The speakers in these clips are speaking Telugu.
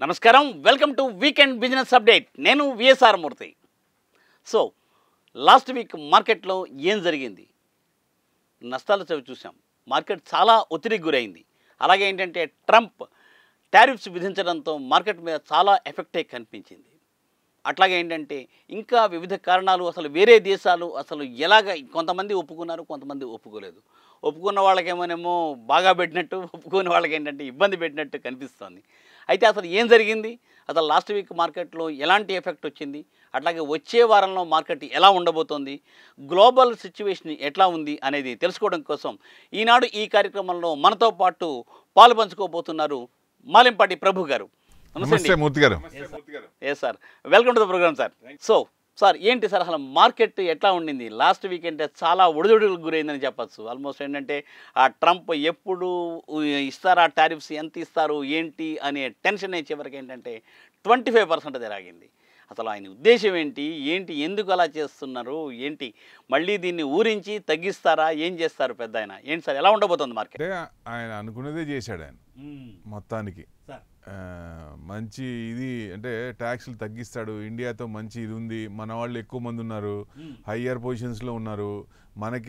నమస్కారం, welcome to weekend business update. నేను విఎస్ఆర్ మూర్తి. సో లాస్ట్ వీక్ మార్కెట్లో ఏం జరిగింది? నష్టాలు చూసాం. మార్కెట్ చాలా ఒత్తిడికి గురైంది. అలాగే ఏంటంటే ట్రంప్ టారిఫ్స్ విధించడంతో మార్కెట్ మీద చాలా ఎఫెక్టే కనిపించింది. అట్లాగే ఏంటంటే ఇంకా వివిధ కారణాలు, అసలు వేరే దేశాలు అసలు ఎలాగ కొంతమంది ఒప్పుకున్నారు, కొంతమంది ఒప్పుకోలేదు. ఒప్పుకున్న వాళ్ళకేమోనేమో బాగా పెట్టినట్టు, ఒప్పుకునే వాళ్ళకి ఏంటంటే ఇబ్బంది పెట్టినట్టు కనిపిస్తోంది. అయితే అసలు ఏం జరిగింది, అసలు లాస్ట్ వీక్ మార్కెట్లో ఎలాంటి ఎఫెక్ట్ వచ్చింది, అట్లాగే వచ్చే వారంలో మార్కెట్ ఎలా ఉండబోతోంది, గ్లోబల్ సిచ్యువేషన్ ఎట్లా ఉంది అనేది తెలుసుకోవడం కోసం ఈనాడు ఈ కార్యక్రమంలో మనతో పాటు పాలు పంచుకోబోతున్నారు మాలింపాటి ప్రభు గారు. నమస్తే Murthy garu. Yes sir, welcome to the programme sir. So sir, ఏంటి సార్ అసలు మార్కెట్ ఎట్లా ఉండింది లాస్ట్ వీక్? అంటే చాలా ఒడిదుడుకులకు గురైందని చెప్పచ్చు. ఆల్మోస్ట్ ఏంటంటే ఆ ట్రంప్ ఎప్పుడు ఇస్తారా టారిఫ్స్, ఎంత ఇస్తారు ఏంటి అనే టెన్షన్ చివరికి ఏంటంటే 25% రాగింది. అసలు ఆయన ఉద్దేశం ఏంటి, ఎందుకు అలా చేస్తున్నారు, ఏంటి మళ్ళీ దీన్ని ఊరించి తగ్గిస్తారా, ఏం చేస్తారు పెద్ద ఆయన? ఏంటి సార్, ఎలా ఉండబోతుంది మార్కెట్? అంటే ఆయన అనుకున్నదే చేశాడు. ఆయన మొత్తానికి మంచి ఇది అంటే ట్యాక్స్లు తగ్గిస్తాడు. ఇండియాతో మంచి ఇది ఉంది, మన వాళ్ళు ఎక్కువ మంది ఉన్నారు, హయ్యర్ పొజిషన్స్లో ఉన్నారు. మనం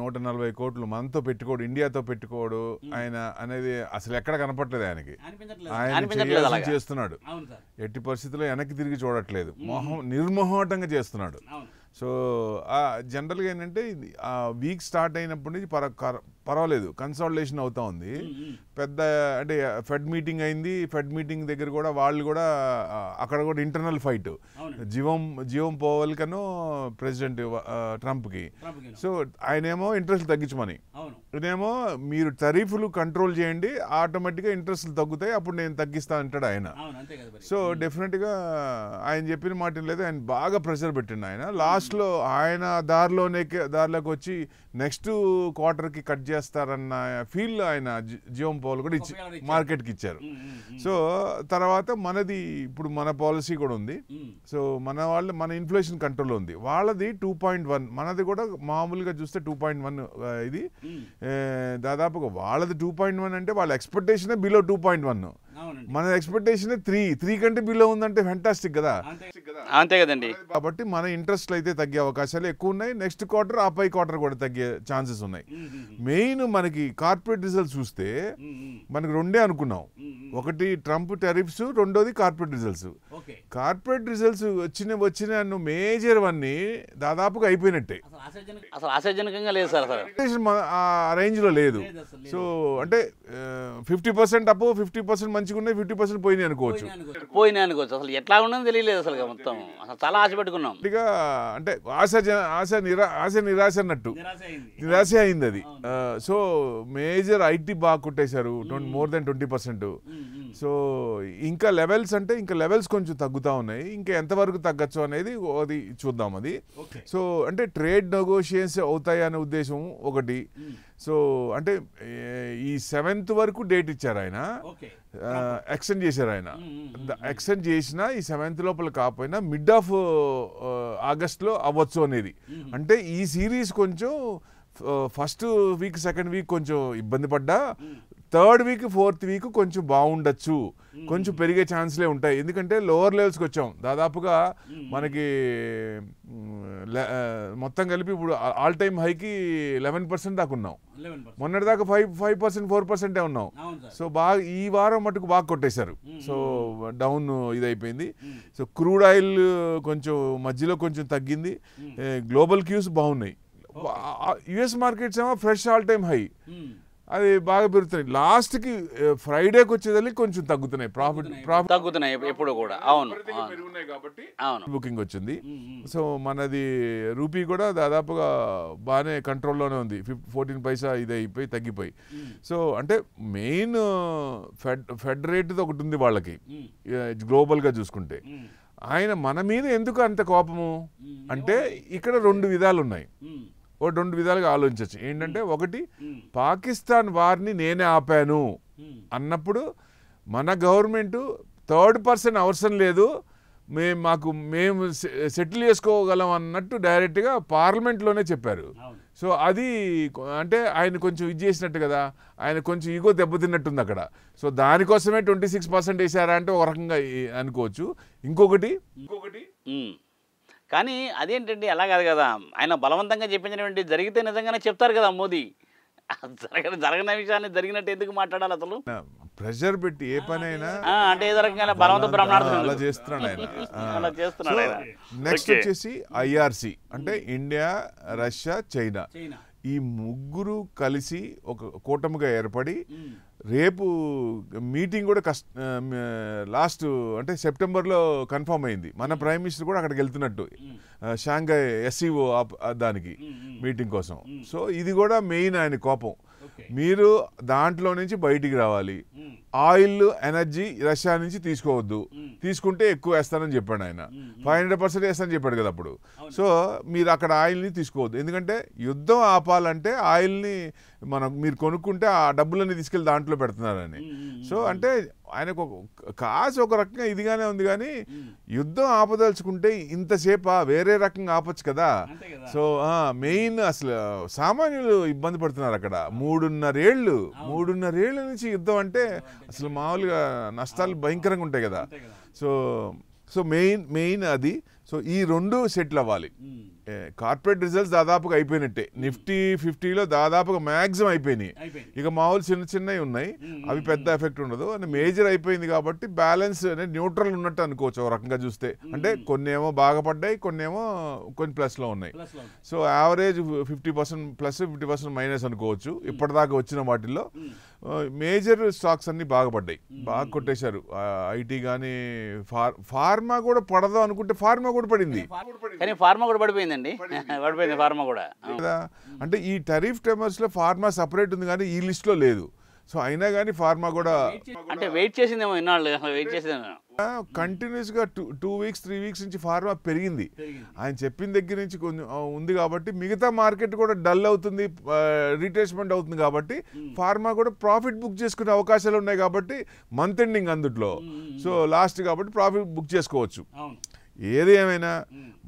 140 కోట్లు మనతో పెట్టుకోడు, ఇండియాతో పెట్టుకోడు ఆయన అనేది అసలు ఎక్కడ కనపట్లేదు ఆయనకి. ఆయన చేస్తున్నాడు, ఎట్టి పరిస్థితుల్లో వెనక్కి తిరిగి చూడట్లేదు, నిర్మోహటంగా చేస్తున్నాడు. సో జనరల్గా ఏంటంటే ఆ వీక్ స్టార్ట్ అయినప్పటి నుంచి పర్వాలేదు, కన్సాలిడేషన్ అవుతా ఉంది. పెద్ద అంటే ఫెడ్ మీటింగ్ అయింది. ఫెడ్ మీటింగ్ దగ్గర కూడా వాళ్ళు కూడా అక్కడ కూడా ఇంటర్నల్ ఫైట్, జీవం పోవల్ కను ప్రెసిడెంట్ ట్రంప్కి. సో ఆయనేమో ఇంట్రెస్ట్ తగ్గించమని, ఇదేమో మీరు టరీఫ్లు కంట్రోల్ చేయండి, ఆటోమేటిక్గా ఇంట్రెస్ట్లు తగ్గుతాయి, అప్పుడు నేను తగ్గిస్తా అంటాడు ఆయన. సో డెఫినెట్గా ఆయన చెప్పిన మాట లేదు, ఆయన బాగా ప్రెషర్ పెట్టిండు. ఆయన లాస్ట్లో ఆయన దారిలోకి వచ్చి నెక్స్ట్ క్వార్టర్కి కట్ చేస్తారన్న ఫీల్ ఆయన జీవం పవల్ కూడా మార్కెట్కి ఇచ్చారు. సో తర్వాత మనది ఇప్పుడు మన పాలసీ కూడా ఉంది. సో మన ఇన్ఫ్లేషన్ కంట్రోల్ ఉంది, వాళ్ళది 2.1, మనది కూడా మామూలుగా చూస్తే 2.1. ఇది దాదాపుగా వాళ్ళది 2.1 అంటే వాళ్ళ ఎక్స్పెక్టేషన్ బిలో 2.1, మన ఎక్స్పెక్టేషన్ 3 కంటే బిలో ఉందంటే ఫ్యాంటాస్టిక్ కదా. అంతే కదండి. కాబట్టి మన ఇంట్రెస్ట్లు అయితే తగ్గే అవకాశాలు ఎక్కువ ఉన్నాయి. నెక్స్ట్ క్వార్టర్, ఆ పై క్వార్టర్ కూడా తగ్గే ఛాన్సెస్ ఉన్నాయి. మెయిన్ మనకి కార్పొరేట్ రిజల్ట్స్ చూస్తే మనకి రెండే అనుకున్నాం, ఒకటి ట్రంప్ టారిఫ్స్, రెండోది కార్పొరేట్ రిజల్ట్స్. కార్పొరేట్ రిజల్ట్స్ వచ్చిన మేజర్ వన్నీ దాదాపుగా అయిపోయినట్టే, అసలు ఆశాజనకంగా లేదు సార్, ఆ రేంజ్ లో లేదు. సో అంటే 50% అప్పు, 50% మంచిగా ఉన్నాయి, 50% పోయినాయి అనుకోవచ్చు. అసలు ఎట్లా ఉన్నది తెలియలేదు అసలు, మొత్తం అసలు చాలా ఆశ పెట్టుకున్నాం. అంటే ఆశ నిరాశ అన్నట్టు, నిరాశ అయింది అది. సో మేజర్ ఐటీ బాగా కొట్టేశారు, మోర్ దెన్ 20%. సో ఇంకా లెవెల్స్ కొంచెం తగ్గుతూ ఉన్నాయి. ఇంకా ఎంతవరకు తగ్గచ్చు అనేది అది చూద్దాం. అది సో అంటే ట్రేడ్ నెగోషియేషన్స్ అవుతాయి అనే ఉద్దేశం ఒకటి. సో అంటే ఈ 7th వరకు డేట్ ఇచ్చారు ఆయన, ఎక్స్టెండ్ చేశారు ఆయన. ఎక్స్టెండ్ చేసినా ఈ 7th లోపల కాకపోయినా మిడ్ ఆఫ్ ఆగస్ట్లో అవ్వచ్చు అనేది. అంటే ఈ సిరీస్ కొంచెం ఫస్ట్ వీక్, సెకండ్ వీక్ కొంచెం ఇబ్బంది పడ్డా, థర్డ్ వీక్, ఫోర్త్ వీక్ కొంచెం బాగుండొచ్చు, కొంచెం పెరిగే ఛాన్స్లే ఉంటాయి. ఎందుకంటే లోవర్ లెవెల్స్కి వచ్చాం, దాదాపుగా మనకి మొత్తం కలిపి ఇప్పుడు ఆల్ టైమ్ హైకి 11% దాకా ఉన్నాం. మొన్నటిదాకా 5%, 4% ఉన్నాం. సో బాగా ఈ వారం మటుకు బాగా కొట్టేశారు. సో డౌన్ ఇదైపోయింది. సో క్రూడ్ ఆయిల్ కొంచెం మధ్యలో కొంచెం తగ్గింది. గ్లోబల్ క్యూస్ బాగున్నాయి. యుఎస్ మార్కెట్స్ ఏమో ఫ్రెష్ ఆల్ టైమ్ హై, అది బాగా పెరుగుతున్నాయి. లాస్ట్కి ఫ్రైడేకి వచ్చేదానికి కొంచెం తగ్గుతున్నాయి, ప్రాఫిట్ తగ్గుతున్నాయి ఎప్పుడు కూడా. అవును, కాబట్టి బుకింగ్ వచ్చింది. సో మనది రూపీ కూడా దాదాపుగా బాగానే కంట్రోల్లోనే ఉంది, 14 పైసా ఇది అయిపోయి తగ్గిపోయి. సో అంటే మెయిన్ ఫెడ్ రేట్ ఒకటి ఉంది వాళ్ళకి గ్లోబల్గా చూసుకుంటే. ఆయన మన మీద ఎందుకు అంత కోపము అంటే ఇక్కడ 2 విధాలు ఉన్నాయి. 2 విధాలుగా ఆలోచించవచ్చు. ఏంటంటే ఒకటి, పాకిస్తాన్ వార్ని నేనే ఆపాను అన్నప్పుడు మన గవర్నమెంట్ థర్డ్ పర్సన్ అవసరం లేదు, మేము సెటిల్ చేసుకోగలం అన్నట్టు డైరెక్ట్గా పార్లమెంట్లోనే చెప్పారు. సో అది అంటే ఆయన కొంచెం ఇది చేసినట్టు కదా, ఆయన కొంచెం ఈగో దెబ్బతిన్నట్టుంది అక్కడ. సో దానికోసమే 26% వేసారా అంటే ఒక రకంగా అనుకోవచ్చు. ఇంకొకటి కానీ అదేంటండి అలా కాదు కదా, ఆయన బలవంతంగా చెప్పించినటువంటి జరిగితే నిజంగానే చెప్తారు కదా మోదీ. జరగని విషయాన్ని జరిగినట్టు ఎందుకు మాట్లాడాలి అసలు? ప్రెషర్ పెట్టి ఏ పని అయినా అంటే ఏదో రకంగా బలవంత అలా చేస్తున్నాడు ఆయన. నెక్స్ట్ వచ్చేసి IRC అంటే ఇండియా, రష్యా, చైనా. ఈ ముగ్గురు కలిసి ఒక కూటమిగా ఏర్పడి రేపు మీటింగ్ కూడా లాస్ట్ అంటే సెప్టెంబర్లో కన్ఫర్మ్ అయింది. మన ప్రైమ్ మినిస్టర్ కూడా అక్కడికి వెళ్తున్నట్టు షాంఘై SCO దానికి మీటింగ్ కోసం. సో ఇది కూడా మెయిన్ ఆయన కోపం. మీరు దాంట్లో నుంచి బయటికి రావాలి, ఆయిల్ ఎనర్జీ రష్యా నుంచి తీసుకోవద్దు, తీసుకుంటే ఎక్కువ వేస్తానని చెప్పాడు ఆయన. 500% వేస్తానని చెప్పాడు కదా అప్పుడు. సో మీరు అక్కడ ఆయిల్ని తీసుకోవద్దు, ఎందుకంటే యుద్ధం ఆపాలంటే ఆయిల్ని మీరు కొనుక్కుంటే ఆ డబ్బులన్నీ తీసుకెళ్ళి దాంట్లో పెడుతున్నారని. సో అంటే ఆయనకు కాసు ఒక రకంగా ఇదిగానే ఉంది, కానీ యుద్ధం ఆపదలుచుకుంటే ఇంతసేపు వేరే రకంగా ఆపచ్చు కదా. సో మెయిన్ అసలు సామాన్యులు ఇబ్బంది పడుతున్నారు అక్కడ. 3.5 ఏళ్ళ నుంచి యుద్ధం అంటే అసలు మామూలుగా నష్టాలు భయంకరంగా ఉంటాయి కదా. సో మెయిన్ అది. సో ఈ రెండు సెటిల్ అవ్వాలి. కార్పొరేట్ రిజల్ట్స్ దాదాపుగా అయిపోయినట్టే. నిఫ్టీ 50లో దాదాపుగా మ్యాక్సిమం అయిపోయినాయి. ఇక మామూలు చిన్నవి ఉన్నాయి, అవి పెద్ద ఎఫెక్ట్ ఉండదు. అని మేజర్ అయిపోయింది కాబట్టి బ్యాలెన్స్ అనేది న్యూట్రల్ ఉన్నట్టు అనుకోవచ్చు ఒక రకంగా చూస్తే. అంటే కొన్ని ఏమో బాగా పడ్డాయి, కొన్ని ప్లస్లో ఉన్నాయి. సో యావరేజ్ 50% ప్లస్ 50% మైనస్ అనుకోవచ్చు ఇప్పటిదాకా వచ్చిన వాటిల్లో. మేజర్ స్టాక్స్ అన్ని బాగా పడ్డాయి, బాగా కొట్టేశారు. IT కానీ ఫార్మా కూడా పడదు అనుకుంటే ఫార్మా కూడా పడింది, కానీ ఫార్మా కూడా పడిపోయిందండి. పడిపోయింది ఫార్మా కూడా. అంటే ఈ టరీఫ్ టెమర్స్ లో ఫార్మా సపరేట్ ఉంది కానీ ఈ లిస్ట్ లో లేదు. సో అయినా కానీ ఫార్మా కూడా అంటే వెయిట్ చేసిందేమో ఇన్నాళ్ళు, వెయిట్ చేసిందేమో. కంటిన్యూస్ గా 2 వీక్స్ 3 వీక్స్ నుంచి ఫార్మా పెరిగింది. ఆయన చెప్పిన దగ్గర నుంచి ఉంది కాబట్టి మిగతా మార్కెట్ కూడా డల్ అవుతుంది, రీట్రేస్మెంట్ అవుతుంది కాబట్టి ఫార్మా కూడా ప్రాఫిట్ బుక్ చేసుకునే అవకాశాలు ఉన్నాయి కాబట్టి మంత్ ఎండింగ్ అందుట్లో. సో లాస్ట్ కాబట్టి ప్రాఫిట్ బుక్ చేసుకోవచ్చు. ఏది ఏమైనా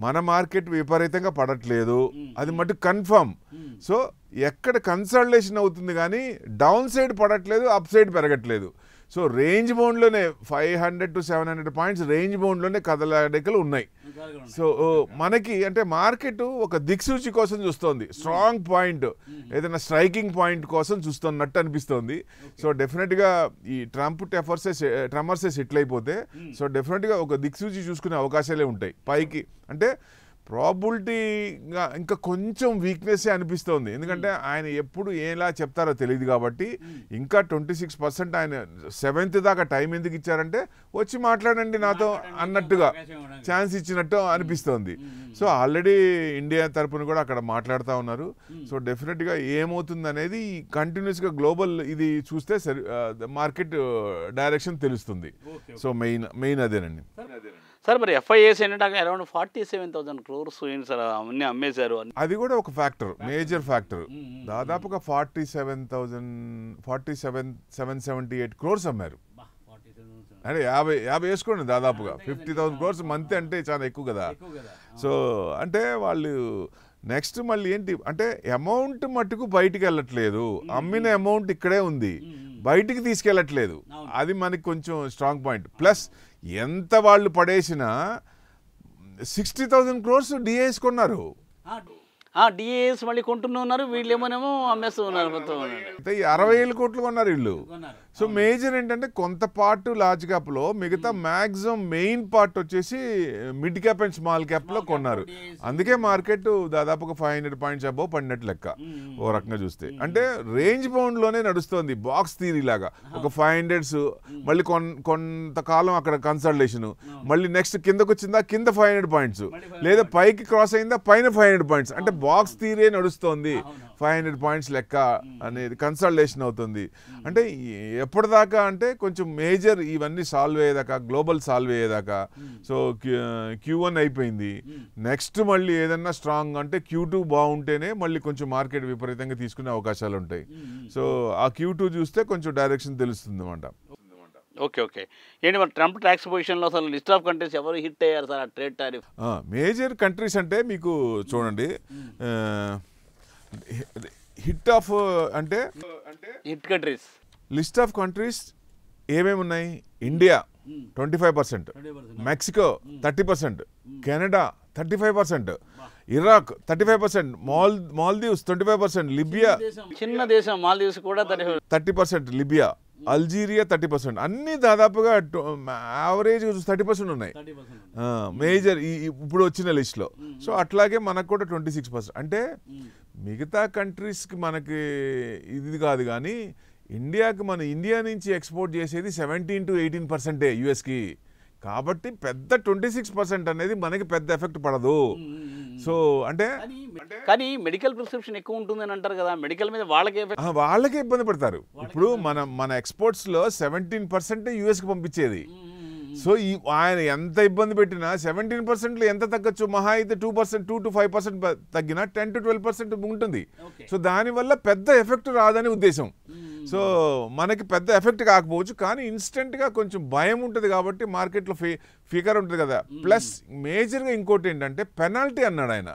మన మార్కెట్ విపరీతంగా పడట్లేదు, అది మటు కన్ఫర్మ్. సో ఎక్కడ కన్సల్టేషన్ అవుతుంది కానీ డౌన్ సైడ్ పడట్లేదు, అప్ సైడ్ పెరగట్లేదు. సో రేంజ్ బౌండ్లోనే 500 to 700 పాయింట్స్ రేంజ్ బౌండ్లోనే కదలాడికలు ఉన్నాయి. సో మనకి అంటే మార్కెట్ ఒక దిక్సూచి కోసం చూస్తోంది, స్ట్రాంగ్ పాయింట్ ఏదైనా స్ట్రైకింగ్ పాయింట్ కోసం చూస్తున్నట్టు అనిపిస్తోంది. సో డెఫినెట్గా ఈ ట్రమర్సే సెటిల్ అయిపోతే సో డెఫినెట్గా ఒక దిక్సూచి చూసుకునే అవకాశాలే ఉంటాయి పైకి. అంటే ప్రాబిలిటీగా ఇంకా కొంచెం వీక్నెస్సే అనిపిస్తోంది, ఎందుకంటే ఆయన ఎప్పుడు ఎలా చెప్తారో తెలియదు కాబట్టి. ఇంకా 26% ఆయన 7th దాకా టైం ఎందుకు ఇచ్చారంటే వచ్చి మాట్లాడండి నాతో అన్నట్టుగా ఛాన్స్ ఇచ్చినట్టు అనిపిస్తోంది. సో ఆల్రెడీ ఇండియా తరపున కూడా అక్కడ మాట్లాడుతూ ఉన్నారు. సో డెఫినెట్గా ఏమవుతుంది అనేది కంటిన్యూస్గా గ్లోబల్ ఇది చూస్తే మార్కెట్ డైరెక్షన్ తెలుస్తుంది. సో మెయిన్ అదేనండి సార్. మరి FIAs ఏంటంటే అరౌండ్ 47,000 crores సార్ అన్నీ అమ్మేశారు. అది కూడా ఒక ఫ్యాక్టర్, మేజర్ ఫ్యాక్టర్. దాదాపుగా 47,778 crores అమ్మారు. అంటే 50 వేసుకోండి, దాదాపుగా 50,000 crores మంత్ అంటే చాలా ఎక్కువ కదా. సో అంటే వాళ్ళు నెక్స్ట్ మళ్ళీ ఏంటి అంటే అమౌంట్ మట్టుకు బయటికి వెళ్ళట్లేదు, అమ్మిన అమౌంట్ ఇక్కడే ఉంది, బయటికి తీసుకెళ్ళట్లేదు. అది మనకి కొంచెం స్ట్రాంగ్ పాయింట్. ప్లస్ ఎంత వాళ్ళు పడేసినా 60,000 crores DAs కొన్నారు. DAs మళ్ళీ కొంటున్నారు, వీళ్ళు ఏమోనేమో అమ్మేస్తూ ఉన్నారు. మొత్తం 60,000 కోట్లు కొన్నారు వీళ్ళు. సో మేజర్ ఏంటంటే కొంత పార్ట్ లార్జ్ క్యాప్ లో, మిగతా మ్యాక్సిమం మెయిన్ పార్ట్ వచ్చేసి mid cap and small cap లో కొన్నారు. అందుకే మార్కెట్ దాదాపుగా 500 పాయింట్స్ అబౌవ్ పడినట్టు లెక్క ఓ రకంగా చూస్తే. అంటే రేంజ్ బౌండ్ లోనే నడుస్తుంది, బాక్స్ థియరీ లాగా. ఒక 500s మళ్ళీ కొంతకాలం అక్కడ కన్సల్టేషన్, మళ్ళీ నెక్స్ట్ కిందకు వచ్చిందా కింద 500 పాయింట్స్, లేదా పైకి క్రాస్ అయిందా పైన 500 పాయింట్స్. అంటే బాక్స్ థియరీ నడుస్తోంది, 500 పాయింట్స్ లెక్క అనేది కన్సల్టేషన్ అవుతుంది. అంటే ఎప్పటిదాకా అంటే కొంచెం మేజర్ ఇవన్నీ సాల్వ్ అయ్యేదాకా, గ్లోబల్ సాల్వ్ అయ్యేదాకా. సో Q1 అయిపోయింది, నెక్స్ట్ మళ్ళీ ఏదన్నా స్ట్రాంగ్ అంటే Q2 బాగుంటేనే మళ్ళీ కొంచెం మార్కెట్ విపరీతంగా తీసుకునే అవకాశాలు ఉంటాయి. సో ఆ Q2 చూస్తే కొంచెం డైరెక్షన్ తెలుస్తుంది అన్నమాట. Okay okay. ఏంటి మరి ట్రంప్ ట్యాక్స్ పొజిషన్లో అసలు లిస్ట్ ఆఫ్ కంట్రీస్ ఎవరు హిట్ అయ్యారు సార్ ఆ ట్రేడ్ టారిఫ్? మేజర్ కంట్రీస్ అంటే మీకు చూడండి, హిట్ ఆఫ్ అంటే hit countries list of countries ఏమేమి ఉన్నాయి? India 25%, Mexico 30%, Canada 35%, Iraq 35%, Maldives 25%, Libya చిన్న దేశం మాల్దీవ్స్ కూడా 30%, లిబియా, అల్జీరియా 30%, అన్ని దాదాపుగా యావరేజ్ 30% ఉన్నాయి మేజర్ ఇప్పుడు వచ్చిన లిస్ట్లో. సో అట్లాగే మనకు కూడా 26%. అంటే మిగతా కంట్రీస్కి మనకి ఇది కాదు, కానీ ఇండియాకి మన ఇండియా నుంచి ఎక్స్పోర్ట్ చేసేది 17 to 18% యుఎస్కి. కాబట్టి పెద్ద 26% అనేది మనకి పెద్ద ఎఫెక్ట్ పడదు. సో అంటే కానీ మెడికల్ ప్రిస్క్రిప్షన్ ఎక్కువ ఉంటుంది అని అంటారు కదా, మెడికల్ మీద వాళ్ళకే ఇబ్బంది పడతారు. ఇప్పుడు మన ఎక్స్పోర్ట్స్లో 17% యుఎస్కి పంపించేది. సో ఆయన ఎంత ఇబ్బంది పెట్టినా 17%లో ఎంత తగ్గచ్చు? మహా అయితే 2%, 2 to 5% తగ్గినా 10 to 12% ఉంటుంది. సో దానివల్ల పెద్ద ఎఫెక్ట్ రాదని ఉద్దేశం. సో మనకి పెద్ద ఎఫెక్ట్ కాకపోవచ్చు, కానీ ఇన్స్టెంట్గా కొంచెం భయం ఉంటుంది కాబట్టి మార్కెట్లో ఫికర్ ఉంటుంది కదా. ప్లస్ మేజర్గా ఇంకోటి ఏంటంటే పెనాల్టీ అన్నాడు ఆయన.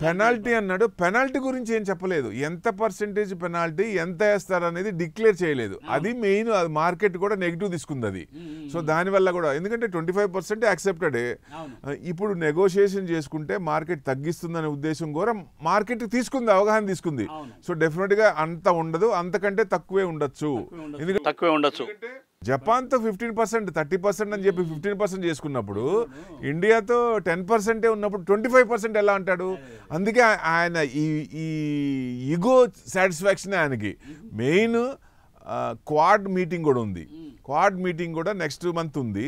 పెనాల్టీ అన్నాడు. పెనాల్టీ గురించి ఏం చెప్పలేదు. ఎంత పర్సెంటేజ్ పెనాల్టీ, ఎంత వేస్తారు అనేది డిక్లేర్ చేయలేదు. అది మెయిన్. అది మార్కెట్ కూడా నెగిటివ్ తీసుకుంది అది. సో దానివల్ల కూడా, ఎందుకంటే 25% యాక్సెప్టెడ్. ఇప్పుడు నెగోషియేషన్ చేసుకుంటే మార్కెట్ తగ్గిస్తుందనే ఉద్దేశం కూడా మార్కెట్ తీసుకుంది, అవగాహన తీసుకుంది. సో డెఫినెట్గా అంత ఉండదు, అంతకంటే తక్కువే ఉండొచ్చు. ఎందుకంటే జపాన్తో 15%, 30% అని చెప్పి 15% చేసుకున్నప్పుడు ఇండియాతో 10% ఉన్నప్పుడు 25% ఎలా అంటాడు? అందుకే ఆయన ఈ ఈగో సాటిస్ఫాక్షన్ ఆయనకి. మెయిన్ క్వాడ్ మీటింగ్ కూడా ఉంది. క్వాడ్ మీటింగ్ కూడా నెక్స్ట్ మంత్ ఉంది.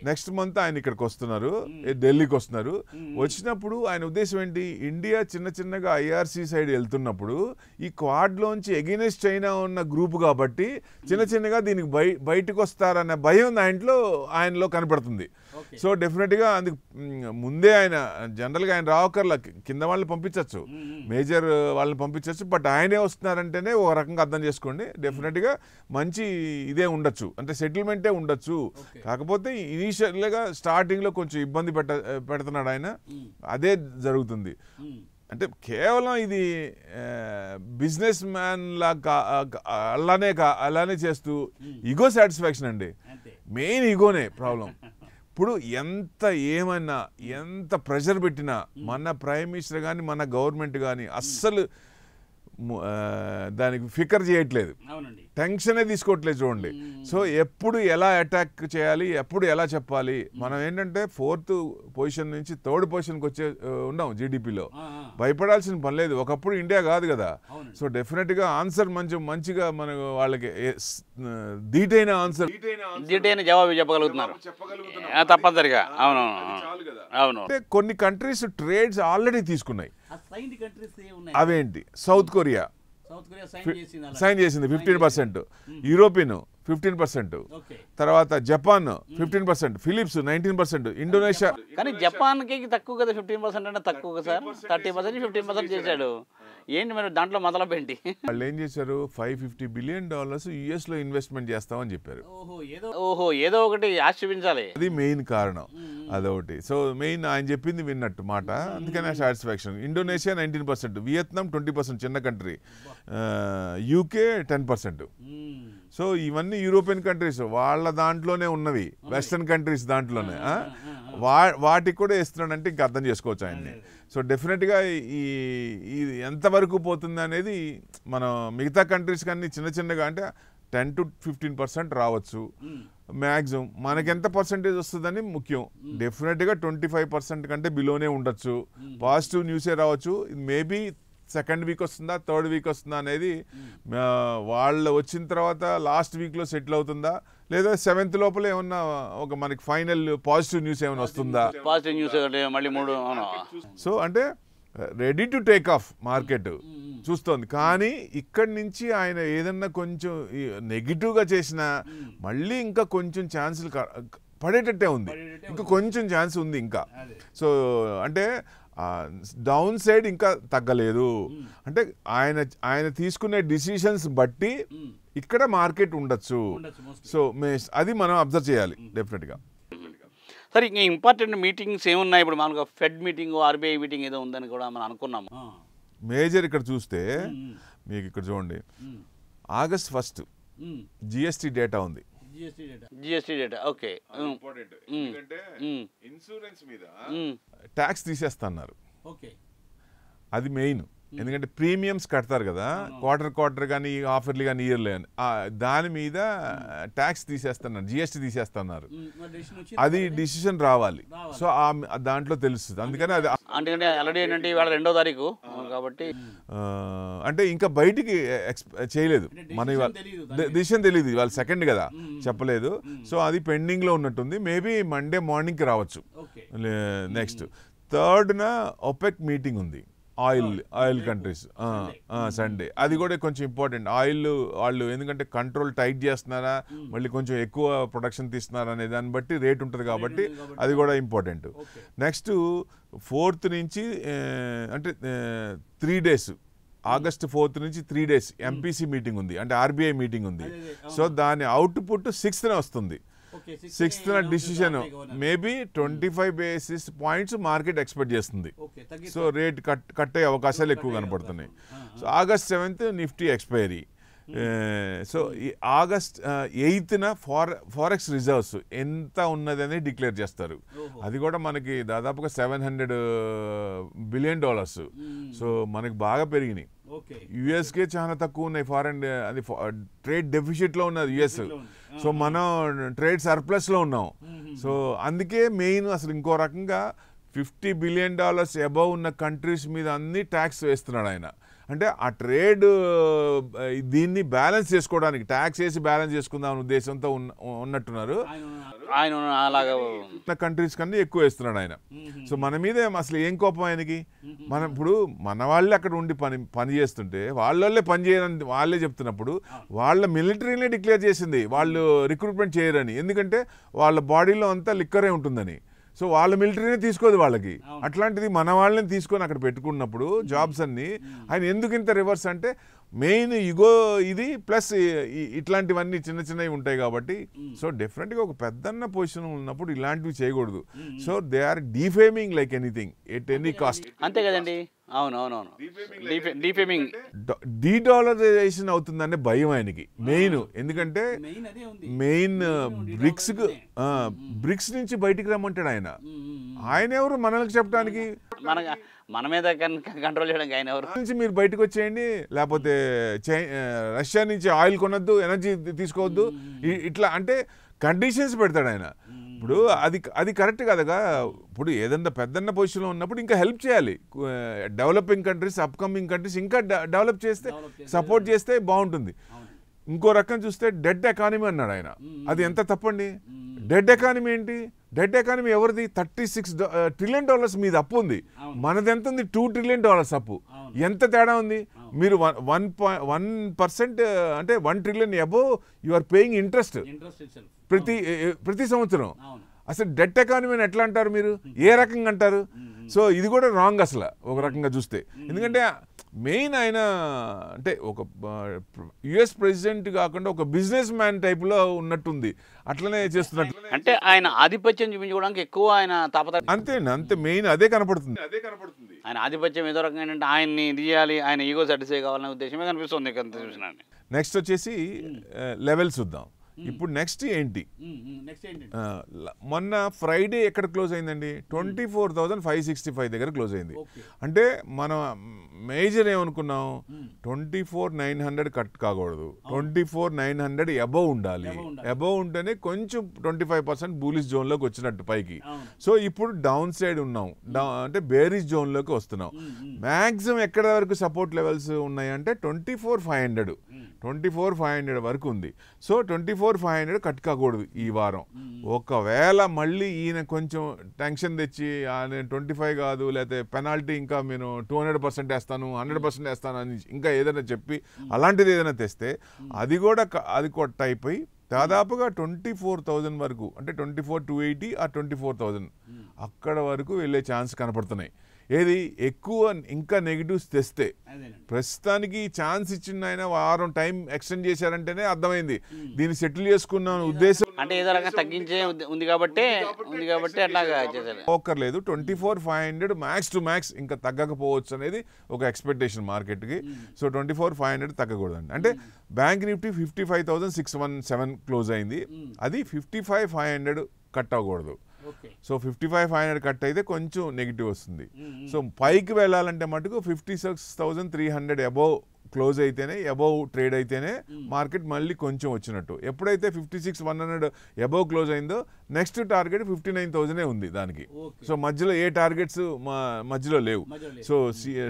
నెక్స్ట్ మంత్ ఆయన ఇక్కడికి వస్తున్నారు, ఢిల్లీకి వస్తున్నారు. వచ్చినప్పుడు ఆయన ఉద్దేశం ఏంటి? ఇండియా చిన్నగా ఐఆర్సీ సైడ్ వెళ్తున్నప్పుడు ఈ క్వాడ్లోంచి ఎగెనిస్ట్ చైనా ఉన్న గ్రూప్ కాబట్టి చిన్నగా దీనికి బయటకు వస్తారన్న భయం ఆయనలో కనపడుతుంది. సో డెఫినెట్గా అందుకు ముందే ఆయన జనరల్గా ఆయన రావకర్లా, కింద వాళ్ళని పంపించవచ్చు, మేజర్ వాళ్ళని పంపించవచ్చు. బట్ ఆయనే వస్తున్నారంటేనే ఒక రకంగా అర్థం చేసుకోండి, డెఫినెట్గా మంచి ఇదే ఉండొచ్చు, అంటే సెటిల్మెంటే ఉండొచ్చు. కాకపోతే ఇనీషియల్గా స్టార్టింగ్లో కొంచెం ఇబ్బంది పెడుతున్నాడు ఆయన, అదే జరుగుతుంది. అంటే కేవలం ఇది బిజినెస్ మ్యాన్ లాగా అలానే చేస్తూ ఈగో సాటిస్ఫాక్షన్ అండి. మెయిన్ ఈగోనే ప్రాబ్లం. ఇప్పుడు ఎంత ఏమన్నా, ఎంత ప్రెషర్ పెట్టినా మన ప్రైమ్ మినిస్టర్ కానీ మన గవర్నమెంట్ కానీ అస్సలు దానికి ఫికర్ చేయట్లేదు, టెన్షనే తీసుకోవట్లేదు. చూడండి, సో ఎప్పుడు ఎలా అటాక్ చేయాలి, ఎప్పుడు ఎలా చెప్పాలి. మనం ఏంటంటే 4th పొజిషన్ నుంచి 3rd పొజిషన్కి ఉన్నాం జీడిపిలో. భయపడాల్సిన పని లేదు. ఒకప్పుడు ఇండియా కాదు కదా. సో డెఫినెట్గా ఆన్సర్ మంచిగా మన వాళ్ళకి ధీటైన ఆన్సర్, ధీటైన జవాబు చెప్పగలుగుతున్నారు తప్పనిసరిగా. అంటే కొన్ని కంట్రీస్ ట్రేడ్స్ ఆల్రెడీ తీసుకున్నాయి. అవేంటి? సౌత్ కొరియా సైన్ చేసింది 15%, యూరోపియన్ 15%, తర్వాత జపాన్ 15%, ఫిలిప్స్ 19%, ఇండోనేషియా. కానీ జపాన్కి తక్కువ కదా 15% అంటే తక్కువ సార్. 30% 15% చేశాడు. ఏంటి మరి దాంట్లో మొదలపు ఏంటి? వాళ్ళు ఏం చేశారు? $550 బిలియన్ యుఎస్లో ఇన్వెస్ట్మెంట్ చేస్తామని చెప్పారు. ఓహో, ఏదో ఒకటి ఆశ చూపించాలి, అది మెయిన్ కారణం, అదొకటి. సో మెయిన్ ఆయన చెప్పింది విన్నట్టు మాట, అందుకనే సాటిస్ఫాక్షన్. ఇండోనేషియా 19%, వియత్నాం 20%, చిన్న కంట్రీ, యూకే 10%. సో ఇవన్నీ యూరోపియన్ కంట్రీస్, వాళ్ళ దాంట్లోనే ఉన్నవి, వెస్టర్న్ కంట్రీస్ దాంట్లోనే. వాటికి కూడా ఇస్తున్నాడంటే ఇంకా అర్థం చేసుకోవచ్చు ఆయన్ని. సో డెఫినెట్గా ఈ ఎంతవరకు పోతుంది అనేది మనం మిగతా కంట్రీస్ కానీ చిన్నగా అంటే 10 to 15% రావచ్చు మ్యాక్సిమం. మనకి ఎంత పర్సెంటేజ్ వస్తుందని ముఖ్యం. డెఫినెట్గా 25% కంటే బిలోనే ఉండొచ్చు. పాజిటివ్ న్యూసే రావచ్చు. మేబీ 2nd వీక్ వస్తుందా, 3rd వీక్ వస్తుందా అనేది వాళ్ళు వచ్చిన తర్వాత లాస్ట్ వీక్లో సెటిల్ అవుతుందా, లేదా 7th లోపల ఏమన్నా ఒక మనకి ఫైనల్ పాజిటివ్ న్యూస్ ఏమైనా వస్తుందా. పాజిటివ్ న్యూస్ మళ్ళీ 3. సో అంటే ready to take off market చూస్తోంది. కానీ ఇక్కడి నుంచి ఆయన ఏదన్నా కొంచెం నెగిటివ్గా చేసినా మళ్ళీ ఇంకా కొంచెం ఛాన్సులు పడేటట్టే ఉంది, ఇంకా కొంచెం ఛాన్స్ ఉంది ఇంకా. సో అంటే డౌన్ సైడ్ ఇంకా తగ్గలేదు. అంటే ఆయన తీసుకునే డిసిషన్స్ బట్టి ఇక్కడ మార్కెట్ ఉండొచ్చు. సో అది మనం అబ్జర్వ్ చేయాలి డెఫినెట్గా. సరే, ఇంకా ఇంపార్టెంట్ మీటింగ్స్ ఏమున్నాయి? ఇప్పుడు మామూలుగా ఫెడ్ మీటింగ్, ఆర్బీఐ మీటింగ్ ఏదో ఉందని కూడా మనం అనుకున్నాము. మేజర్ ఇక్కడ చూస్తే మీకు ఇక్కడ చూడండి, August 1 జిఎస్టీ డేటా ఉంది. GST data, okay. ఇన్సూరెన్స్ మీద ట్యాక్స్ తీసేస్తున్నారు. అది మెయిన్. ఎందుకంటే ప్రీమియమ్స్ కడతారు కదా, క్వార్టర్ కానీ హాఫర్లీ కానీ ఇయర్లీ అని, దాని మీద ట్యాక్స్ తీసేస్తున్నారు, జిఎస్టీ తీసేస్తున్నారు. అది డిసిషన్ రావాలి. సో దాంట్లో తెలుస్తుంది. అందుకని అది అంటే ఆల్రెడీ ఏంటంటే ఇవాళ 2వ తారీఖు కాబట్టి అంటే ఇంకా బయటికి చేయలేదు. మన డిసిషన్ తెలియదు, ఇవాళ 2nd కదా, చెప్పలేదు. సో అది పెండింగ్లో ఉన్నట్టుంది. మేబీ మండే మార్నింగ్కి రావచ్చు. నెక్స్ట్ 3rd OPEC మీటింగ్ ఉంది, ఆయిల్ కంట్రీస్, సండే. అది కూడా కొంచెం ఇంపార్టెంట్. ఆయిల్ వాళ్ళు ఎందుకంటే కంట్రోల్ టైట్ చేస్తున్నారా, మళ్ళీ కొంచెం ఎక్కువ ప్రొడక్షన్ తీస్తున్నారా అనే దాన్ని బట్టి రేట్ ఉంటుంది కాబట్టి అది కూడా ఇంపార్టెంట్. నెక్స్ట్ 4th నుంచి అంటే 3 days, August 4th నుంచి 3 days ఎంపీసీ మీటింగ్ ఉంది, అంటే ఆర్బీఐ మీటింగ్ ఉంది. సో దాని అవుట్పుట్ 6th వస్తుంది. 6th decision maybe 25 basis points market expect చేస్తుంది. సో రేట్ కట్ అయ్యే అవకాశాలు ఎక్కువ కనపడుతున్నాయి. So August 7th Nifty expiry. So ఈ August 8th ఫారెక్స్ రిజర్వ్స్ ఎంత ఉన్నదని డిక్లేర్ చేస్తారు. అది కూడా మనకి దాదాపుగా $700 billion. సో మనకి బాగా పెరిగినాయి. యుఎస్కే చాలా తక్కువ ఉన్నాయి ఫారెన్, అది ట్రేడ్ డెఫిసిట్లో ఉన్నది యుఎస్. సో మనం ట్రేడ్ సర్ప్లస్లో ఉన్నాం. సో అందుకే మెయిన్ అసలు ఇంకో రకంగా $50 billion అబవ్ ఉన్న కంట్రీస్ మీద అన్ని ట్యాక్స్ వేస్తున్నాడు ఆయన. అంటే ఆ ట్రేడ్ దీన్ని బ్యాలెన్స్ చేసుకోవడానికి ట్యాక్స్ వేసి బ్యాలెన్స్ చేసుకుందాం ఉద్దేశంతో ఉన్నట్టున్నారు. ఆయన అలాగా కంట్రీస్ కన్నా ఎక్కువ వేస్తున్నాడు ఆయన. సో మన మీద అసలు ఏం కోపం ఆయనకి? మనం ఇప్పుడు మన వాళ్ళే అక్కడ ఉండి పని చేస్తుంటే వాళ్ళే పని చేయరని వాళ్ళే చెప్తున్నప్పుడు, వాళ్ళ మిలిటరీనే డిక్లేర్ చేసింది వాళ్ళు రిక్రూట్మెంట్ చేయరని. ఎందుకంటే వాళ్ళ బాడీలో అంతా లిక్కరే ఉంటుందని. సో వాళ్ళ మిలిటరీనే తీసుకోదు వాళ్ళకి. అట్లాంటిది మన వాళ్ళని తీసుకొని అక్కడ పెట్టుకున్నప్పుడు జాబ్స్ అన్ని ఆయన ఎందుకు ఇంత రివర్స్ అంటే మెయిన్ ఇగో ఇది ప్లస్ ఇట్లాంటివన్నీ చిన్నవి ఉంటాయి కాబట్టి. సో డెఫినెట్గా ఒక పెద్దన్న పొజిషన్ ఉన్నప్పుడు ఇలాంటివి చేయకూడదు. So they are defaming like anything at any cost. అంతే కదండి. అవునవునవును, డిఫేమింగ్, డీడాలరైజేషన్ అవుతుందనే భయం ఆయనకి మెయిన్. ఎందుకంటే మెయిన్ బ్రిక్స్ నుంచి బయటికి రమ్మంటాడు ఆయన. ఆయన ఎవరు మనల్ని చెప్పడానికి? మన మీద కంట్రోల్ చేయడానికి ఆయన ఎవరు? నుంచి మీరు బయటకు వచ్చేయండి, లేకపోతే రష్యా నుంచి ఆయిల్ కొనొద్దు, ఎనర్జీ తీసుకోవద్దు, ఇట్లా అంటే కండిషన్స్ పెడతాడు ఆయన. ఇప్పుడు అది కరెక్ట్ కదగా. ఇప్పుడు ఏదన్నా పెద్దన్న పొజిషన్లో ఉన్నప్పుడు ఇంకా హెల్ప్ చేయాలి. డెవలపింగ్ కంట్రీస్, అప్కమింగ్ కంట్రీస్ ఇంకా డెవలప్ చేస్తే, సపోర్ట్ చేస్తే బాగుంటుంది. ఇంకో రకం చూస్తే డెడ్ ఎకానమీ అన్నాడు ఆయన. అది ఎంత తప్పండి. డెడ్ ఎకానమీ ఏంటి? డెడ్ ఎకానమీ ఎవరిది? $36 trillion మీద అప్పు ఉంది. మనది ఎంత ఉంది? $2 trillion అప్పు. ఎంత తేడా ఉంది? మీరు 1% అంటే 1 trillion above you are paying interest ప్రతి సంవత్సరం. అసలు డెట్ ఎకానమీని ఎట్లా అంటారు మీరు? ఏ రకంగా అంటారు? సో ఇది కూడా రాంగ్ అసలు ఒక రకంగా చూస్తే. ఎందుకంటే మెయిన్ ఆయన అంటే ఒక యుఎస్ ప్రెసిడెంట్ కాకుండా ఒక బిజినెస్ మ్యాన్ టైప్లో ఉన్నట్టుంది. అట్లనే చేస్తున్నట్టు అంటే ఆయన ఆధిపత్యం చూపించుకోవడానికి ఎక్కువ ఆయన తాపత్రయం. అంతే మెయిన్ అదే కనపడుతుంది. ఆయన ఆధిపత్యం ఏదో రకంగా ఏంటంటే ఆయన్ని ఇది చేయాలి, ఆయన ఈగో సాటిస్ఫై కావాలనే ఉద్దేశమే కనిపిస్తుంది. నెక్స్ట్ వచ్చేసి లెవెల్స్ చూద్దాం. ఇప్పుడు నెక్స్ట్ ఏంటి? మొన్న ఫ్రైడే ఎక్కడ క్లోజ్ అయిందండి? 24,565 దగ్గర క్లోజ్ అయింది. అంటే మనం మేజర్ ఏమనుకున్నాం, 24,900 కట్ కాకూడదు, 24,900 అబవ్ ఉండాలి. అబవ్ ఉంటేనే కొంచెం 25% బూలిష్ జోన్లోకి వచ్చినట్టు పైకి. సో ఇప్పుడు డౌన్ సైడ్ ఉన్నాం, అంటే బేరిష్ జోన్లోకి వస్తున్నాం. మ్యాక్సిమం ఎక్కడ వరకు సపోర్ట్ లెవెల్స్ ఉన్నాయంటే 24,500 వరకు ఉంది. సో 24,500 కట్ కాకూడదు ఈ వారం. ఒకవేళ మళ్ళీ ఈయన కొంచెం టెన్షన్ తెచ్చి నేను 25 కాదు, లేకపోతే పెనాల్టీ ఇంకా నేను 200% వేస్తాను, 100% వేస్తాను అని ఇంకా ఏదైనా చెప్పి అలాంటిది ఏదైనా తెస్తే అది కూడా కట్ అయిపోయి దాదాపుగా 24,000 వరకు, అంటే 24,280 ఆ 24,000 అక్కడ వరకు వెళ్ళే ఛాన్స్ కనపడుతున్నాయి. ఏది ఎక్కువ ఇంకా నెగిటివ్స్ తెస్తే ప్రస్తుతానికి ఛాన్స్ ఇచ్చిన ఆయన వారం టైం ఎక్స్టెండ్ చేశారంటేనే అర్థమైంది దీన్ని సెటిల్ చేసుకున్న ఉద్దేశం అంటే ఏదో రకంగా తగ్గించే ఉంది కాబట్టి అట్లాగా ఒక్కర్లేదు 24,500 మ్యాక్స్ టు మ్యాక్స్ ఇంకా తగ్గకపోవచ్చు అనేది ఒక ఎక్స్పెక్టేషన్ మార్కెట్కి. సో 24,500 తగ్గకూడదండి. అంటే బ్యాంక్ నిఫ్టీ 55,617 క్లోజ్ అయింది, అది 55,500 కట్ అవ్వకూడదు. సో 55,500 కట్ అయితే కొంచెం నెగిటివ్ వస్తుంది. సో పైకి వెళ్ళాలంటే మటుకు 56,300 అబోవ్ క్లోజ్ అయితేనే, అబోవ్ ట్రేడ్ అయితేనే మార్కెట్ మళ్ళీ కొంచెం వచ్చినట్టు. ఎప్పుడైతే 56,100 అబోవ్ క్లోజ్ అయిందో నెక్స్ట్ టార్గెట్ 59,000 ఉంది దానికి. సో మధ్యలో ఏ టార్గెట్స్ మధ్యలో లేవు. సో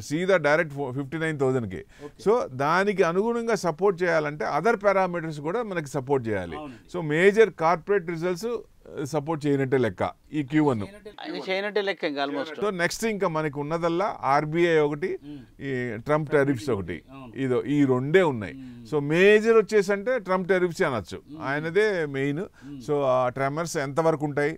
సీదా డైరెక్ట్ 59,000కి. సో దానికి అనుగుణంగా సపోర్ట్ చేయాలంటే అదర్ పారామీటర్స్ కూడా మనకి సపోర్ట్ చేయాలి. So major corporate results support చేయనట్టే లెక్క ఈ Q1. సో నెక్స్ట్ ఇంకా మనకి ఉన్నదల్లా RBI ఒకటి, ఈ ట్రంప్ టారిఫ్స్ ఒకటి, ఈ రెండే ఉన్నాయి. సో మేజర్ వచ్చేసి అంటే ట్రంప్ టారిఫ్స్ అనొచ్చు, ఆయనదే మెయిన్. సో ఆ ట్రెమర్స్ ఎంతవరకు ఉంటాయి,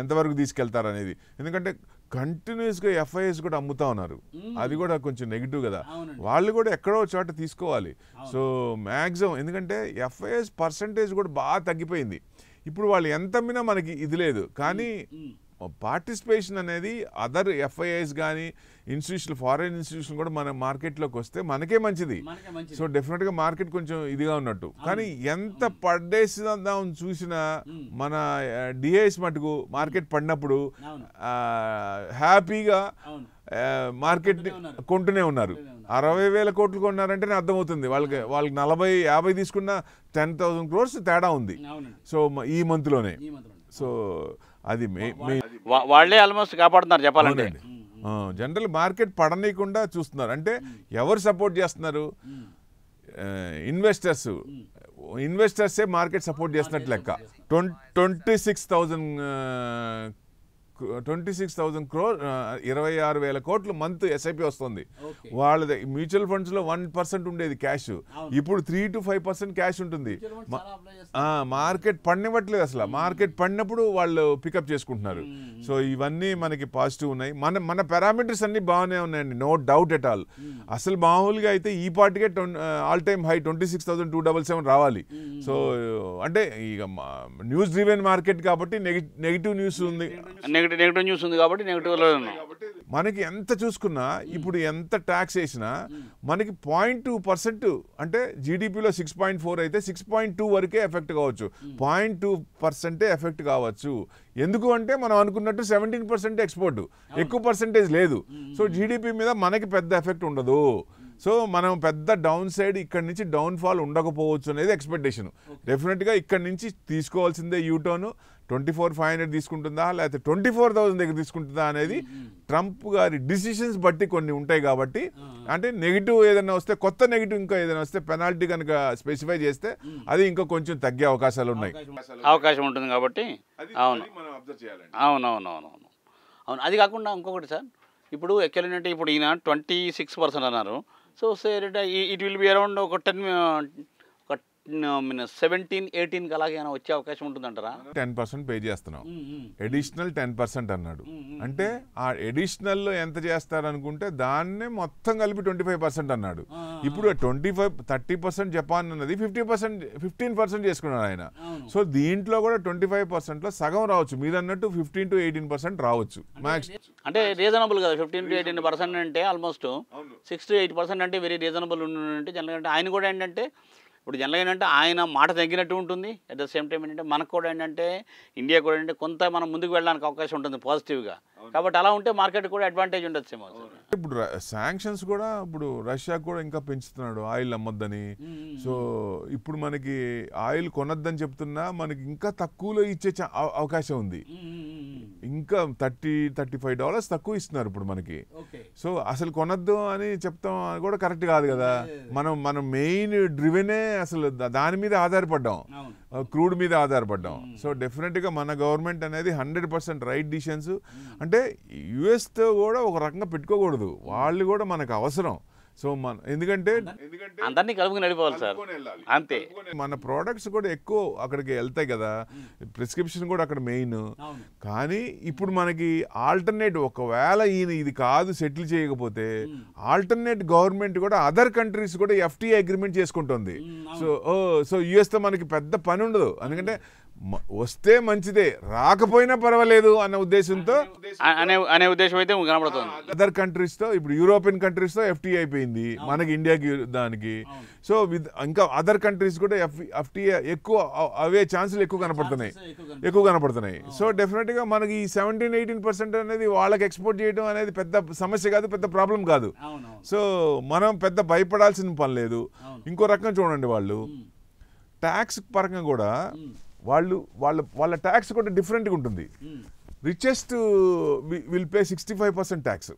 ఎంతవరకు తీసుకెళ్తారు అనేది. ఎందుకంటే కంటిన్యూస్గా FIIs కూడా అమ్ముతా ఉన్నారు, అది కూడా కొంచెం నెగిటివ్ కదా. వాళ్ళు కూడా ఎక్కడో చోట తీసుకోవాలి. సో మ్యాక్సిమం ఎందుకంటే FIIs పర్సంటేజ్ కూడా బాగా తగ్గిపోయింది. ఇప్పుడు వాళ్ళు ఎంత అమ్మినా మనకి ఇది లేదు, కానీ పార్టిసిపేషన్ అనేది అదర్ FIIs కానీ ఇన్స్టిట్యూషన్, ఫారెన్ ఇన్స్టిట్యూషన్ కూడా మన మార్కెట్లోకి వస్తే మనకే మంచిది. సో డెఫినెట్గా మార్కెట్ కొంచెం ఇదిగా ఉన్నట్టు. కానీ ఎంత పడేసిదాం చూసినా మన DIs మటుకు మార్కెట్ పడినప్పుడు హ్యాపీగా మార్కెట్ని కొంటూనే ఉన్నారు. 60,000 కోట్లు కొన్నారంటేనే అర్థమవుతుంది వాళ్ళకి 40-50 తీసుకున్న 10,000 crores తేడా ఉంది. సో ఈ మంత్లోనే. సో అది వాళ్ళే ఆల్మోస్ట్ కాపాడుతున్నారు చెప్పాలంటే. జనరల్ మార్కెట్ పడనీయకుండా చూస్తున్నారు. అంటే ఎవరు సపోర్ట్ చేస్తున్నారు? ఇన్వెస్టర్సే మార్కెట్ సపోర్ట్ చేస్తున్నట్టు లెక్క. 26,000 crore 26,000 కోట్లు మంత్ SIP వస్తుంది. వాళ్ళది మ్యూచువల్ ఫండ్స్లో 1% ఉండేది క్యాష్, ఇప్పుడు 3 to 5% క్యాష్ ఉంటుంది. మార్కెట్ పడినట్లేదు అసలు. మార్కెట్ పడినప్పుడు వాళ్ళు పికప్ చేసుకుంటున్నారు. సో ఇవన్నీ మనకి పాజిటివ్ ఉన్నాయి. మన పారామీటర్స్ అన్ని బాగానే ఉన్నాయండి, నో డౌట్ ఎట్ ఆల్. అసలు మామూలుగా అయితే ఈ పార్టీకే ఆల్ టైమ్ హై 26,277 రావాలి. సో అంటే ఇక న్యూస్ డ్రివెన్ మార్కెట్ కాబట్టి నెగిటివ్ న్యూస్ ఉంది, నెగిటివ్ న్యూస్ ఉంది కాబట్టి నెగిటివ్లో మనకి ఎంత చూసుకున్నా ఇప్పుడు ఎంత ట్యాక్స్ వేసినా మనకి 0.2%, అంటే జీడిపిలో 6.4 అయితే 6.2 వరకే ఎఫెక్ట్ కావచ్చు, 0.2% ఎఫెక్ట్ కావచ్చు. ఎందుకు అంటే మనం అనుకున్నట్టు 17% ఎక్స్పోర్ట్, ఎక్కువ పర్సెంటేజ్ లేదు. సో జీడిపి మీద మనకి పెద్ద ఎఫెక్ట్ ఉండదు. సో మనం పెద్ద డౌన్ సైడ్ ఇక్కడ నుంచి డౌన్ఫాల్ ఉండకపోవచ్చు అనేది ఎక్స్పెక్టేషన్. డెఫినెట్గా ఇక్కడ నుంచి తీసుకోవాల్సిందే యూటర్న్. 24,500 తీసుకుంటుందా లేకపోతే 24,000 దగ్గర తీసుకుంటుందా అనేది ట్రంప్ గారి డిసిషన్స్ బట్టి కొన్ని ఉంటాయి కాబట్టి. అంటే నెగిటివ్ ఏదైనా వస్తే, కొత్త నెగిటివ్ ఇంకా ఏదైనా వస్తే పెనాల్టీ కనుక స్పెసిఫై చేస్తే అది ఇంకా కొంచెం తగ్గే అవకాశాలు ఉన్నాయి, అవకాశం ఉంటుంది కాబట్టి. అవును. అది కాకుండా ఇంకొకటి సార్, ఇప్పుడు ఎక్కెళ్ళినట్టు ఇప్పుడు ఈయన 26% అన్నారు. So it will be around ఒక 17-18 అలాగే వచ్చే అవకాశం ఉంటుందంటారా? 10% పే చేస్తున్నాం, అడిషనల్ 10% అన్నాడు. అంటే ఆ అడిషనల్లో ఎంత చేస్తారనుకుంటే దాన్నే మొత్తం కలిపి 25% అన్నాడు. ఇప్పుడు 30% జపాన్ అన్నది 15% చేసుకున్నాడు ఆయన. సో దీంట్లో కూడా 25%లో సగం రావచ్చు, మీరు అన్నట్టు 15 to 18% రావచ్చు మ్యాక్స్. అంటే రీజనబుల్ కదా 15 to 18% అంటే ఆల్మోస్ట్ 6 to 8% అంటే వెరీ రీజనబుల్ ఉంటే జనరల్గా. అంటే ఆయన కూడా ఏంటంటే ఇప్పుడు జనరల్గా ఏంటంటే ఆయన మాట తగ్గినట్టు ఉంటుంది. అట్ ద సేమ్ టైం ఏంటంటే మనకు కూడా ఏంటంటే ఇండియా కూడా ఏంటంటే కొంత మనం ముందుకు వెళ్ళడానికి అవకాశం ఉంటుంది పాజిటివ్గా. కాబట్టి అలా ఉంటే మార్కెట్ కూడా అడ్వాంటేజ్ ఉండొచ్చేమో. ఇప్పుడు శాంక్షన్స్ కూడా ఇప్పుడు రష్యా కూడా ఇంకా పెంచుతున్నాడు ఆయిల్ అమ్మొద్దని. సో ఇప్పుడు మనకి ఆయిల్ కొనొద్దని చెప్తున్నా మనకి ఇంకా తక్కువలో ఇచ్చే అవకాశం ఉంది. ఇంకా $30-35 తక్కువ ఇస్తున్నారు ఇప్పుడు మనకి. సో అసలు కొనొద్దు అని చెప్తాం కూడా కరెక్ట్ కాదు కదా. మనం మెయిన్ డ్రివెనే అసలు దాని మీద ఆధారపడ్డాం, క్రూడ్ మీద ఆధారపడ్డాం. సో డెఫినెట్గా మన గవర్నమెంట్ అనేది 100% రైట్ డిసిషన్స్. అంటే యుఎస్తో కూడా ఒక రకంగా పెట్టుకోకూడదు, వాళ్ళు కూడా మనకు అవసరం. సో ఎందుకంటే అందరినీ కలుపుకుని నడిపోవాలి సార్, అంతే. మన ప్రోడక్ట్స్ కూడా ఎక్కువ అక్కడికి వెళ్తాయి కదా, ప్రిస్క్రిప్షన్ కూడా అక్కడ మెయిన్. కానీ ఇప్పుడు మనకి ఆల్టర్నేట్, ఒకవేళ ఈయన ఇది కాదు సెటిల్ చేయకపోతే ఆల్టర్నేట్ గవర్నమెంట్ కూడా అదర్ కంట్రీస్ కూడా FTA అగ్రిమెంట్ చేసుకుంటుంది. సో యుఎస్తో మనకి పెద్ద పని ఉండదు, ఎందుకంటే వస్తే మంచిదే, రాకపోయినా పర్వాలేదు అన్న ఉద్దేశంతో అనే ఉద్దేశం అయితే కనబడుతుంది. అదర్ కంట్రీస్తో, ఇప్పుడు యూరోపియన్ కంట్రీస్తో FTA అయిపోయింది, మనకి ఇండియాకి దానికి. సో ఇంకా అదర్ కంట్రీస్ కూడా FTA ఎక్కువ అవే ఛాన్సులు ఎక్కువ కనపడుతున్నాయి. సో డెఫినెట్గా మనకి ఈ 17-18% అనేది వాళ్ళకి ఎక్స్పోర్ట్ చేయడం అనేది పెద్ద సమస్య కాదు, పెద్ద ప్రాబ్లం కాదు. సో మనం పెద్ద భయపడాల్సిన పని లేదు. ఇంకో రకం చూడండి, వాళ్ళు ట్యాక్స్ పరంగా కూడా వాళ్ళ ట్యాక్స్ కూడా డిఫరెంట్గా ఉంటుంది. Richest will pay 65% tax,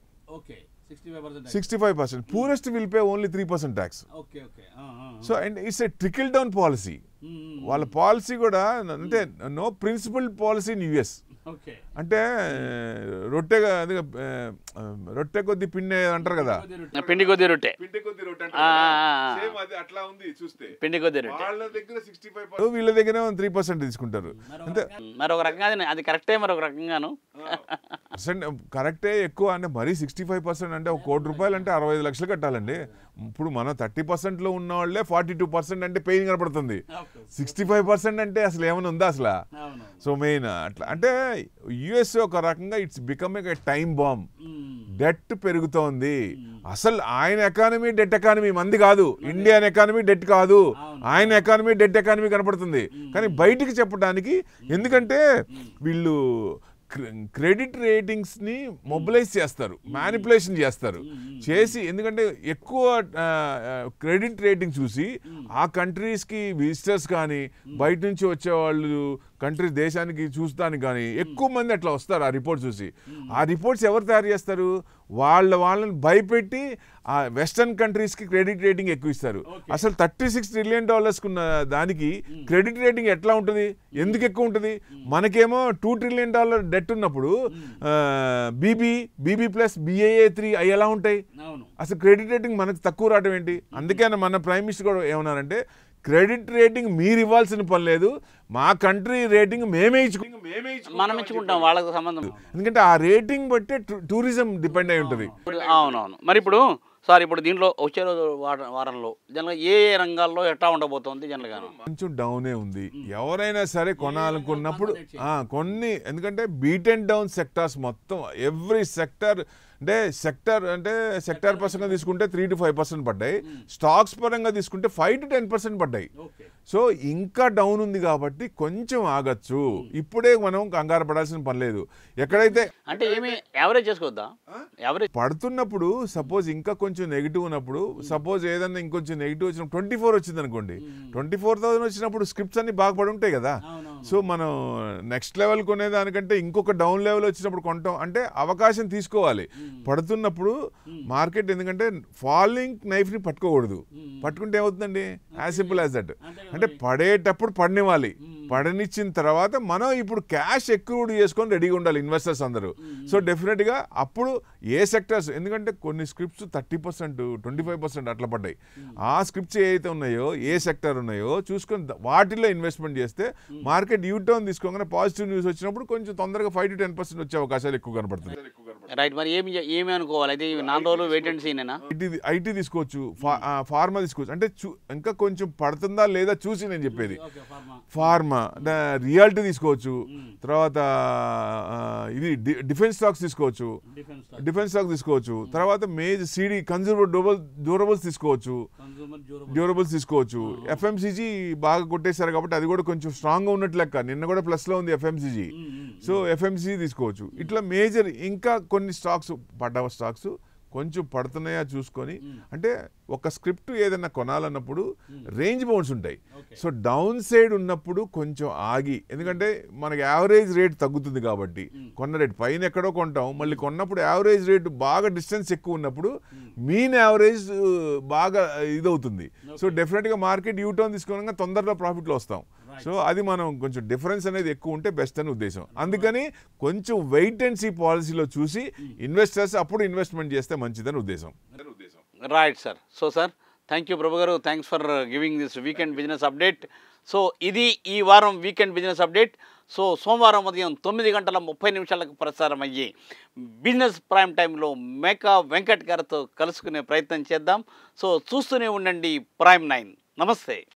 65%. Poorest will pay only 3% tax. So and it's a trickle down policy. వాళ్ళ పాలసీ కూడా అంటే no principle policy in US. అంటే రొట్టె కొద్ది పిండి అంటారు కదా, పిండి కొద్ది రొట్టె అట్లా ఉంది చూస్తే. పిండి కొద్ది రొట్టె వాళ్ళ దగ్గర 65%, వీళ్ళ దగ్గర 3% తీసుకుంటారు. అంటే మరొక రకంగా అది కరెక్టే, మరొక రకంగాను కరెక్టే. ఎక్కువ అంటే మరీ 65% అంటే ₹1 కోటి అంటే 65 లక్షలు కట్టాలండి. ఇప్పుడు మనం 30%లో ఉన్న వాళ్ళే 42% అంటే పెయిన్ కనపడుతుంది. 65% అంటే అసలు ఏమైనా ఉందా అసలు? సో మెయిన్ అట్లా అంటే యుఎస్ ఒక రకంగా it's becoming a time bomb. Debt పెరుగుతోంది. అసలు ఆయన ఎకానమీ డెట్ ఎకానమీ, మంది కాదు. ఇండియన్ ఎకానమీ డెట్ కాదు, ఆయన ఎకానమీ డెట్ ఎకానమీ కనపడుతుంది. కానీ బయటికి చెప్పడానికి, ఎందుకంటే వీళ్ళు క్రెడిట్ రేటింగ్స్ని మొబిలైజ్ చేస్తారు, మ్యానిపులేషన్ చేసి, ఎందుకంటే ఎక్కువ క్రెడిట్ రేటింగ్ చూసి ఆ కంట్రీస్కి విజిటర్స్ కానీ బయట నుంచి వచ్చేవాళ్ళు దేశానికి చూస్తానికి కానీ ఎక్కువ మంది అట్లా వస్తారు ఆ రిపోర్ట్ చూసి. ఆ రిపోర్ట్స్ ఎవరు తయారు చేస్తారు? వాళ్ళని భయపెట్టి ఆ వెస్టర్న్ కంట్రీస్కి క్రెడిట్ రేటింగ్ ఎక్కువ ఇస్తారు. అసలు $36 ట్రిలియన్ ఉన్న దానికి క్రెడిట్ రేటింగ్ ఎట్లా ఉంటుంది, ఎందుకు ఎక్కువ ఉంటుంది? మనకేమో $2 ట్రిలియన్ డెట్ ఉన్నప్పుడు BB ప్లస్ BAA3 అవి ఎలా ఉంటాయి? అసలు క్రెడిట్ రేటింగ్ మనకు తక్కువ రావడం ఏంటి? అందుకే మన ప్రైమ్ మినిస్టర్ కూడా ఏమన్నారంటే, క్రెడిట్ రేటింగ్ మీరు ఇవ్వాల్సిన పని లేదు, మా కంట్రీ రేటింగ్ మేమే ఇచ్చుకుంటాం వాళ్ళకి సంబంధం. ఎందుకంటే ఆ రేటింగ్ బట్టే టూరిజం డిపెండ్ అయి ఉంటుంది. అవునవును. మరి ఇప్పుడు సార్, ఇప్పుడు దీంట్లో వచ్చే రోజు వారంలో జనరల్గా ఏ రంగాల్లో ఎట్లా ఉండబోతోంది? జనరల్గా కొంచెం డౌనే ఉంది. ఎవరైనా సరే కొనాలనుకున్నప్పుడు కొన్ని, ఎందుకంటే బీట్ అండ్ డౌన్ సెక్టార్స్ మొత్తం, ఎవ్రీ సెక్టర్ అంటే సెక్టార్ పరంగా తీసుకుంటే 3 to 5% పడ్డాయి. స్టాక్స్ పరంగా తీసుకుంటే 5 to 10% పడ్డాయి. సో ఇంకా డౌన్ ఉంది కాబట్టి కొంచెం ఆగచ్చు. ఇప్పుడే మనం కంగారు పడాల్సిన పని లేదు. ఎక్కడైతే అంటే ఏమి యావరేజ్ చేసుకోవద్దా? యావరేజ్ పడుతున్నప్పుడు సపోజ్ ఇంకా కొంచెం నెగిటివ్ ఉన్నప్పుడు, సపోజ్ ఏదన్నా ఇంకొంచెం నెగిటివ్ వచ్చినప్పుడు 24 వచ్చింది అనుకోండి, 24,000 వచ్చినప్పుడు స్క్రిప్ట్స్ అన్ని బాగా పడి ఉంటాయి కదా. సో మనం నెక్స్ట్ లెవెల్ కొనేదానికంటే ఇంకొక డౌన్ లెవెల్ వచ్చినప్పుడు కొంటాం అంటే అవకాశం తీసుకోవాలి. పడుతున్నప్పుడు మార్కెట్, ఎందుకంటే ఫాలింగ్ నైఫ్ని పట్టుకోకూడదు. పట్టుకుంటే ఏమవుతుందండి? As simple as that. అంటే పడేటప్పుడు పడనివ్వాలి, పడనిచ్చిన తర్వాత మనం ఇప్పుడు క్యాష్ ఎక్కువ చేసుకొని రెడీగా ఉండాలి ఇన్వెస్టర్స్ అందరూ. సో డెఫినెట్గా అప్పుడు ఏ సెక్టర్స్, ఎందుకంటే కొన్ని స్క్రిప్ట్స్ 30%, 25% అట్లా పడ్డాయి. ఆ స్క్రిప్ట్స్ ఏవైతే ఉన్నాయో, ఏ సెక్టర్ ఉన్నాయో చూసుకొని వాటిల్లో ఇన్వెస్ట్మెంట్ చేస్తే మార్కెట్ యూటర్న్ తీసుకోగానే పాజిటివ్ న్యూస్ వచ్చినప్పుడు కొంచెం తొందరగా 5 to 10% వచ్చే అవకాశాలు ఎక్కువ కనపడుతుంది. రైట్. మరి ఏమి అనుకోవాలి అయితే? 4 రోజులు వెయిట్ అండ్ సీ నేనా? ఐటీ తీసుకోవచ్చు, ఫార్మా తీసుకోవచ్చు. అంటే ఇంకా కొంచెం పడుతుందా లేదా చూసి నేను చెప్పేది. ఫార్మా, రియాలిటీ తీసుకోవచ్చు. తర్వాత ఇది డిఫెన్స్ స్టాక్స్ తీసుకోవచ్చు. తర్వాత సిడి కన్జ్యూమర్ డ్యూరబుల్స్ తీసుకోవచ్చు. FMCG బాగా కొట్టేశారు కాబట్టి అది కూడా కొంచెం స్ట్రాంగ్గా ఉన్నట్లు లెక్క. నిన్న కూడా ప్లస్లో ఉంది FMCG. సో FMCG తీసుకోవచ్చు. ఇట్లా మేజర్ ఇంకా కొన్ని స్టాక్స్ పడ్డ స్టాక్స్ కొంచెం పడుతున్నాయా చూసుకొని, అంటే ఒక స్క్రిప్ట్ ఏదైనా కొనాలన్నప్పుడు రేంజ్ బౌండ్స్ ఉంటాయి. సో డౌన్ సైడ్ ఉన్నప్పుడు కొంచెం ఆగి, ఎందుకంటే మనకి యావరేజ్ రేట్ తగ్గుతుంది కాబట్టి కొన్న రేట్ పైన ఎక్కడో కొంటాం, మళ్ళీ కొన్నప్పుడు యావరేజ్ రేట్ బాగా డిస్టెన్స్ ఎక్కువ ఉన్నప్పుడు మీన్ యావరేజ్ బాగా ఇదవుతుంది. సో డెఫినెట్గా మార్కెట్ యూటర్న్ తీసుకోవడంగా తొందరలో ప్రాఫిట్లో వస్తాం. సో అది మనం కొంచెం డిఫరెన్స్ అనేది ఎక్కువ ఉంటే బెస్ట్ అని ఉద్దేశం. అందుకని కొంచెం వెయిట్ అండ్ సీ పాలసీలో చూసి ఇన్వెస్టర్స్ అప్పుడు ఇన్వెస్ట్మెంట్ చేస్తే మంచిదని ఉద్దేశం. Right sir. So sir, thank you Prabhu గారు, thanks for giving this weekend business update. So ఇది ఈ వారం వీకెండ్ బిజినెస్ అప్డేట్. సో సోమవారం ఉదయం 9:30 ప్రసారం అయ్యి బిజినెస్ ప్రైమ్ టైంలో మేకా వెంకట్ గారితో కలుసుకునే ప్రయత్నం చేద్దాం. సో చూస్తూనే ఉండండి ప్రైమ్ 9. నమస్తే.